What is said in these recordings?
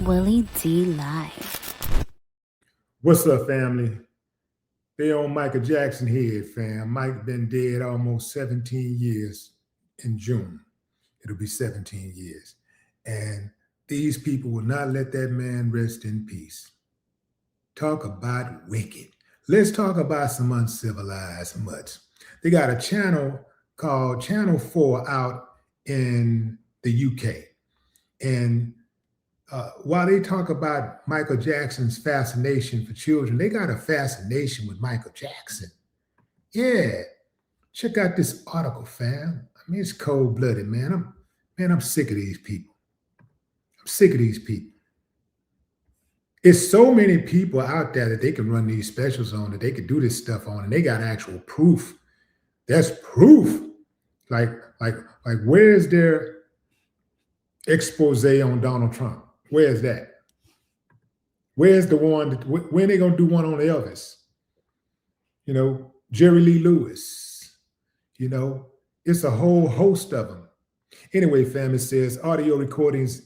Willie D Live. What's up, family? They on Michael Jackson head, fam. Mike been dead almost 17 years in June. It'll be 17 years. And these people will not let that man rest in peace. Talk about wicked. Let's talk about some uncivilized mutts. They got a channel called Channel 4 out in the UK. And while they talk about Michael Jackson's fascination for children, they got a fascination with Michael Jackson. Yeah, check out this article, fam. I mean, it's cold-blooded, man. I'm sick of these people. I'm sick of these people. It's so many people out there that they can run these specials on, that they can do this stuff on, and they got actual proof. That's proof. Like, where's their expose on Donald Trump? Where's that? Where's the one? When are they gonna do one on Elvis? You know, Jerry Lee Lewis. You know, it's a whole host of them. Anyway, fam, it says audio recordings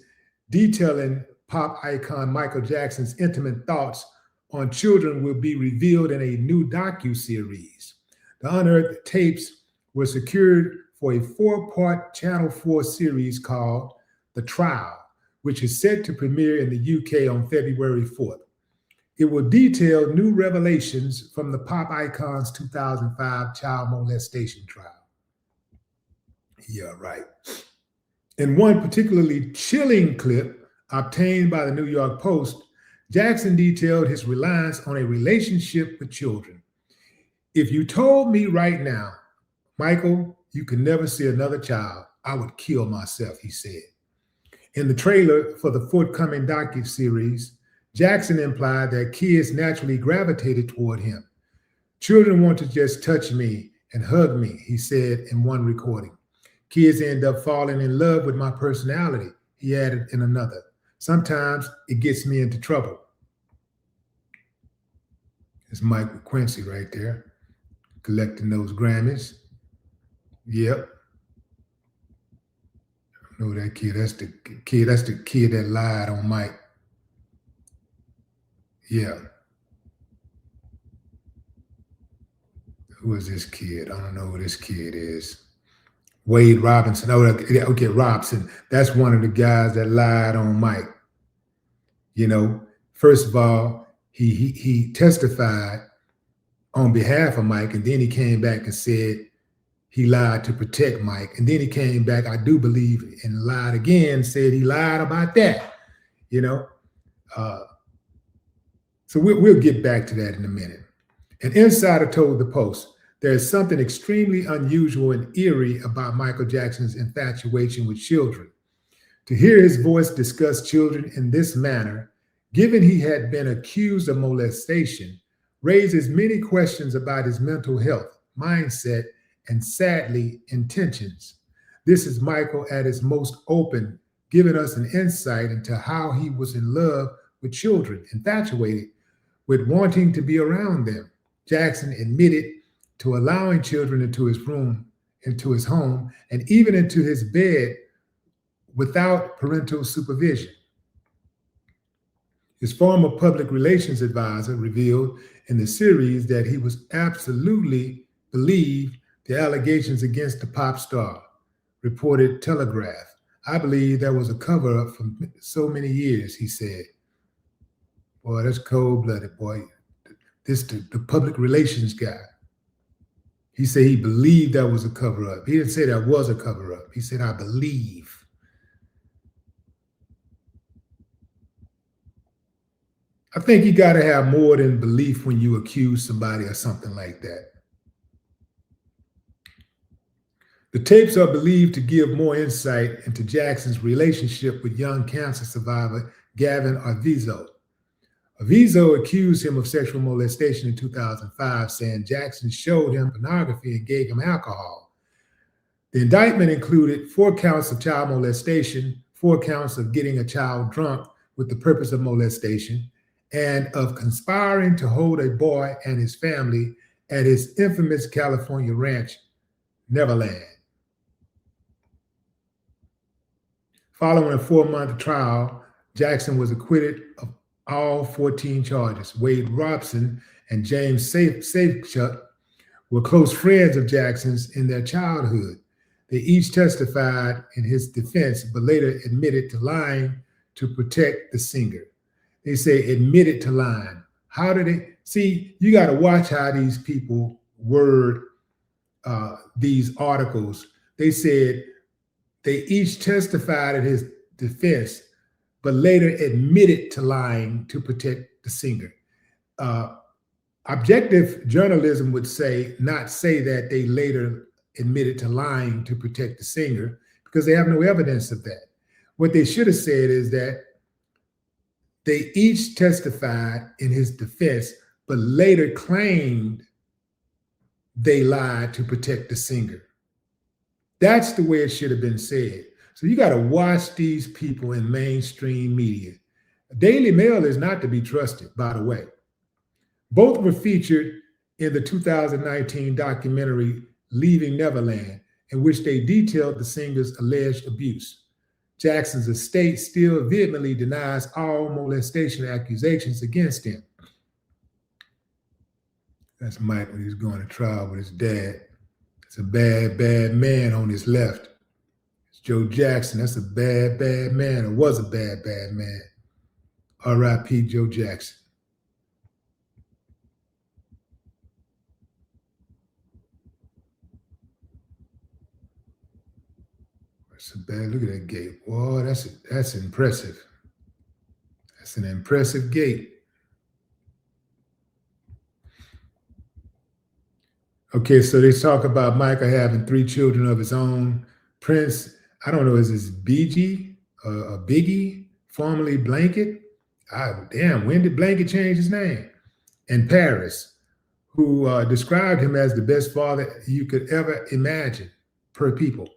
detailing pop icon Michael Jackson's intimate thoughts on children will be revealed in a new docu-series. The Unearthed tapes were secured for a 4-part Channel 4 series called The Trial, which is set to premiere in the UK on February 4th. It will detail new revelations from the pop icon's 2005 child molestation trial. Yeah, right. In one particularly chilling clip obtained by the New York Post, Jackson detailed his reliance on a relationship with children. If you told me right now, Michael, you could never see another child, I would kill myself, he said. In the trailer for the forthcoming docu-series, Jackson implied that kids naturally gravitated toward him. Children want to just touch me and hug me, he said in one recording. Kids end up falling in love with my personality, he added in another. Sometimes it gets me into trouble. It's Mike Quincy right there, collecting those Grammys. Yep. Know that kid. That's the kid. That's the kid that lied on Mike. Yeah. Who is this kid? I don't know who this kid is. Wade Robinson. Oh, okay, Robson. That's one of the guys that lied on Mike. You know, first of all, he testified on behalf of Mike, and then he came back and said he lied to protect Mike. And then he came back, I do believe, and lied again, said he lied about that, you know. So we'll get back to that in a minute. An insider told the Post, there is something extremely unusual and eerie about Michael Jackson's infatuation with children. To hear his voice discuss children in this manner, given he had been accused of molestation, raises many questions about his mental health, mindset, and sadly, intentions. This is Michael at his most open, giving us an insight into how he was in love with children, infatuated with wanting to be around them. Jackson admitted to allowing children into his room, into his home, and even into his bed without parental supervision. His former public relations advisor revealed in the series that he was absolutely believed the allegations against the pop star, reported Telegraph. I believe that was a cover-up for so many years, he said. Boy, that's cold-blooded, boy. This the public relations guy. He said he believed that was a cover-up. He didn't say that was a cover-up. He said, I believe. I think you got to have more than belief when you accuse somebody of something like that. The tapes are believed to give more insight into Jackson's relationship with young cancer survivor Gavin Arvizo. Arvizo accused him of sexual molestation in 2005, saying Jackson showed him pornography and gave him alcohol. The indictment included 4 counts of child molestation, 4 counts of getting a child drunk with the purpose of molestation, and of conspiring to hold a boy and his family at his infamous California ranch, Neverland. Following a 4-month trial, Jackson was acquitted of all 14 charges. Wade Robson and James Safechuck were close friends of Jackson's in their childhood. They each testified in his defense, but later admitted to lying to protect the singer. They say admitted to lying. How did they? See, you got to watch how these people word these articles. They said they each testified in his defense, but later admitted to lying to protect the singer. Objective journalism would not say that they later admitted to lying to protect the singer, because they have no evidence of that. What they should have said is that they each testified in his defense, but later claimed they lied to protect the singer. That's the way it should have been said. So you got to watch these people in mainstream media. Daily Mail is not to be trusted, by the way. Both were featured in the 2019 documentary Leaving Neverland, in which they detailed the singer's alleged abuse. Jackson's estate still vehemently denies all molestation accusations against him. That's Mike when he's going to trial with his dad. It's a bad, bad man on his left. It's Joe Jackson. That's a bad, bad man, or was a bad, bad man. R.I.P. Joe Jackson. That's a bad, look at that gate. Whoa, that's impressive. That's an impressive gate. Okay, so they talk about Michael having 3 children of his own. Prince, I don't know, is this BG or Biggie, formerly Blanket? Damn, when did Blanket change his name? And Paris, who described him as the best father you could ever imagine per people.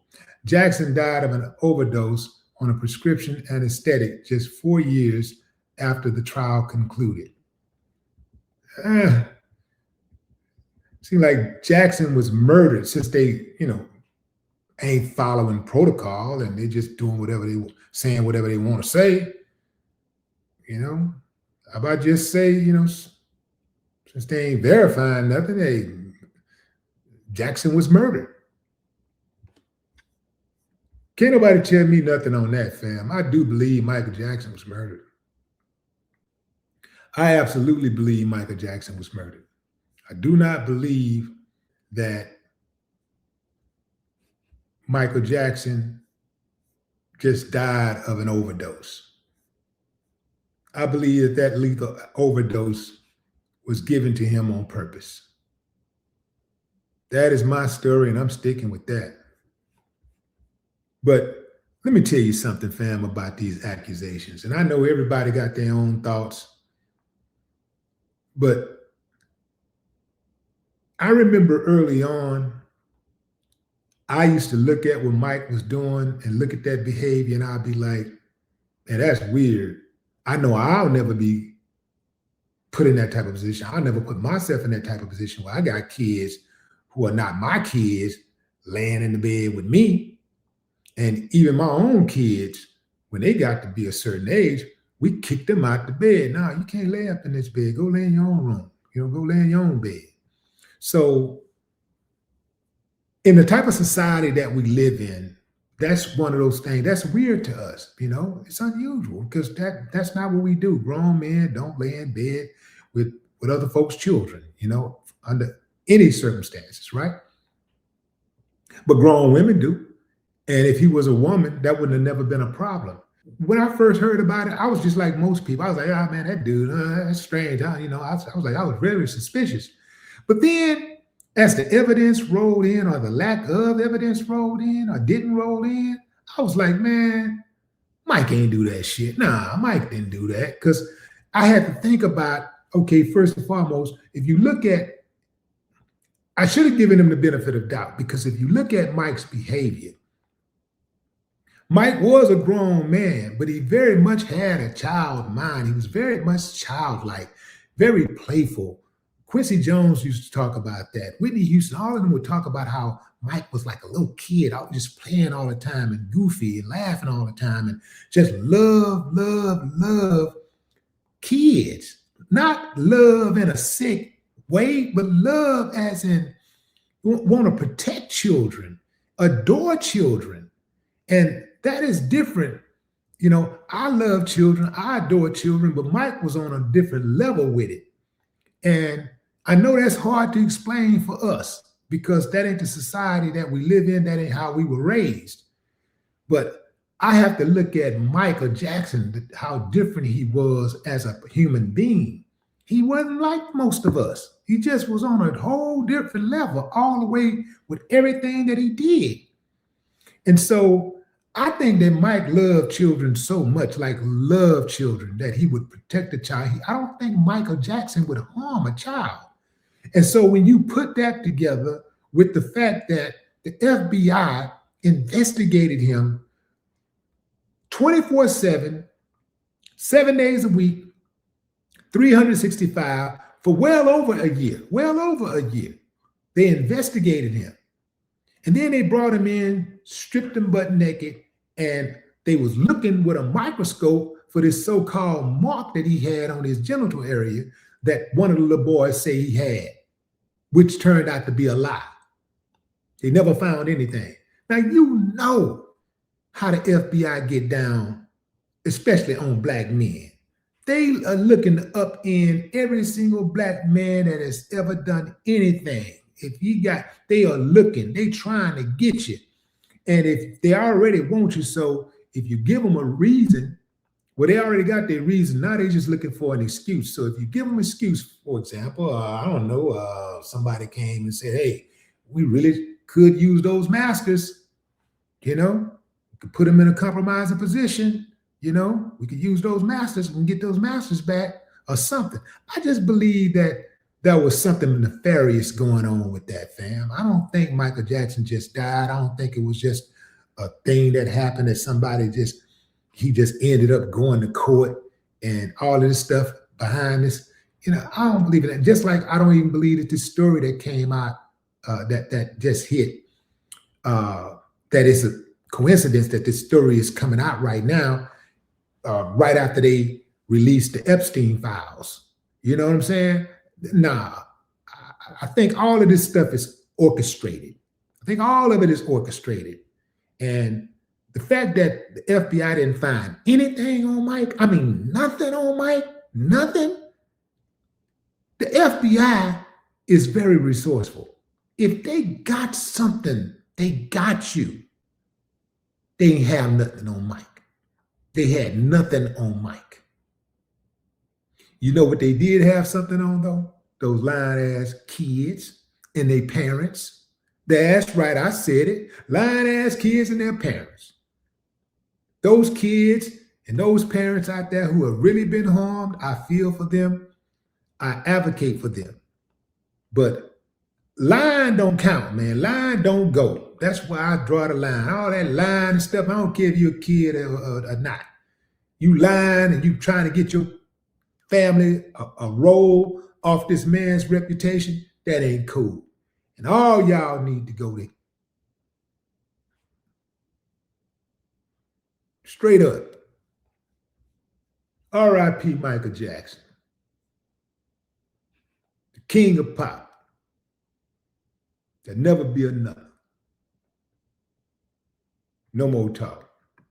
Jackson died of an overdose on a prescription anesthetic just 4 years after the trial concluded. Seems like Jackson was murdered, since they, ain't following protocol and they just doing saying whatever they want to say. How about just say, since they ain't verifying nothing, hey, Jackson was murdered. Can't nobody tell me nothing on that, fam. I do believe Michael Jackson was murdered. I absolutely believe Michael Jackson was murdered. I do not believe that Michael Jackson just died of an overdose. I believe that lethal overdose was given to him on purpose. That is my story, and I'm sticking with that. But let me tell you something, fam, about these accusations. And I know everybody got their own thoughts, but I remember early on, I used to look at what Mike was doing and look at that behavior, and I'd be like, man, that's weird. I know I'll never be put in that type of position. I'll never put myself in that type of position where I got kids who are not my kids laying in the bed with me. And even my own kids, when they got to be a certain age, we kicked them out the bed. No, you can't lay up in this bed. Go lay in your own room. Go lay in your own bed. So in the type of society that we live in, that's one of those things that's weird to us. It's unusual because that's not what we do. Grown men don't lay in bed with other folks' children, under any circumstances, right? But grown women do. And if he was a woman, that wouldn't have never been a problem. When I first heard about it, I was just like most people. I was like, oh man, that dude, that's strange. I was very suspicious. But then as the evidence rolled in, or the lack of evidence rolled in or didn't roll in, I was like, man, Mike ain't do that shit. Nah, Mike didn't do that. Because I had to think about, okay, first and foremost, if you look at, I should have given him the benefit of doubt, because if you look at Mike's behavior, Mike was a grown man, but he very much had a child mind. He was very much childlike, very playful, Quincy Jones used to talk about that. Whitney Houston, all of them would talk about how Mike was like a little kid out just playing all the time and goofy and laughing all the time and just love kids. Not love in a sick way, but love as in want to protect children, adore children. And that is different. You know, I love children, I adore children, but Mike was on a different level with it. And I know that's hard to explain for us because that ain't the society that we live in, that ain't how we were raised. But I have to look at Michael Jackson, how different he was as a human being. He wasn't like most of us. He just was on a whole different level all the way with everything that he did. And so I think that Mike loved children so much, like loved children, that he would protect the child. I don't think Michael Jackson would harm a child. And so when you put that together with the fact that the FBI investigated him 24/7, 7 days a week, 365 for well over a year, they investigated him. And then they brought him in, stripped him butt naked, and they was looking with a microscope for this so-called mark that he had on his genital area that one of the little boys say he had, which turned out to be a lie. They never found anything. Now, you know how the FBI get down, especially on black men. They are looking up in every single black man that has ever done anything. If you got, they are looking, they trying to get you. And if they already want you, so if you give them a reason, well, they already got their reason. Now they're just looking for an excuse. So if you give them an excuse, for example, I don't know, somebody came and said, hey, we really could use those masters, you know, we could put them in a compromising position, you know, we could use those masters and get those masters back or something. I just believe that there was something nefarious going on with that, fam. I don't think Michael Jackson just died. I don't think it was just a thing that happened that somebody he just ended up going to court and all of this stuff behind this. You know, I don't believe in that. Just like I don't even believe that this story that came out that just hit, that it's a coincidence that this story is coming out right now, right after they released the Epstein files. You know what I'm saying? Nah, I think all of this stuff is orchestrated. I think all of it is orchestrated. And the fact that the FBI didn't find anything on Mike, I mean, nothing on Mike, nothing. The FBI is very resourceful. If they got something, they got you. They ain't have nothing on Mike. They had nothing on Mike. You know what they did have something on, though? Those lying-ass kids and their parents. That's right, I said it. Lying-ass kids and their parents. Those kids and those parents out there who have really been harmed, I feel for them. I advocate for them. But lying don't count, man. Lying don't go. That's why I draw the line. All that lying and stuff, I don't care if you're a kid or not. You lying and you trying to get your family a roll off this man's reputation, that ain't cool. And all y'all need to go there. Straight up. R.I.P. Michael Jackson. The king of pop. There'll never be another. No more talk.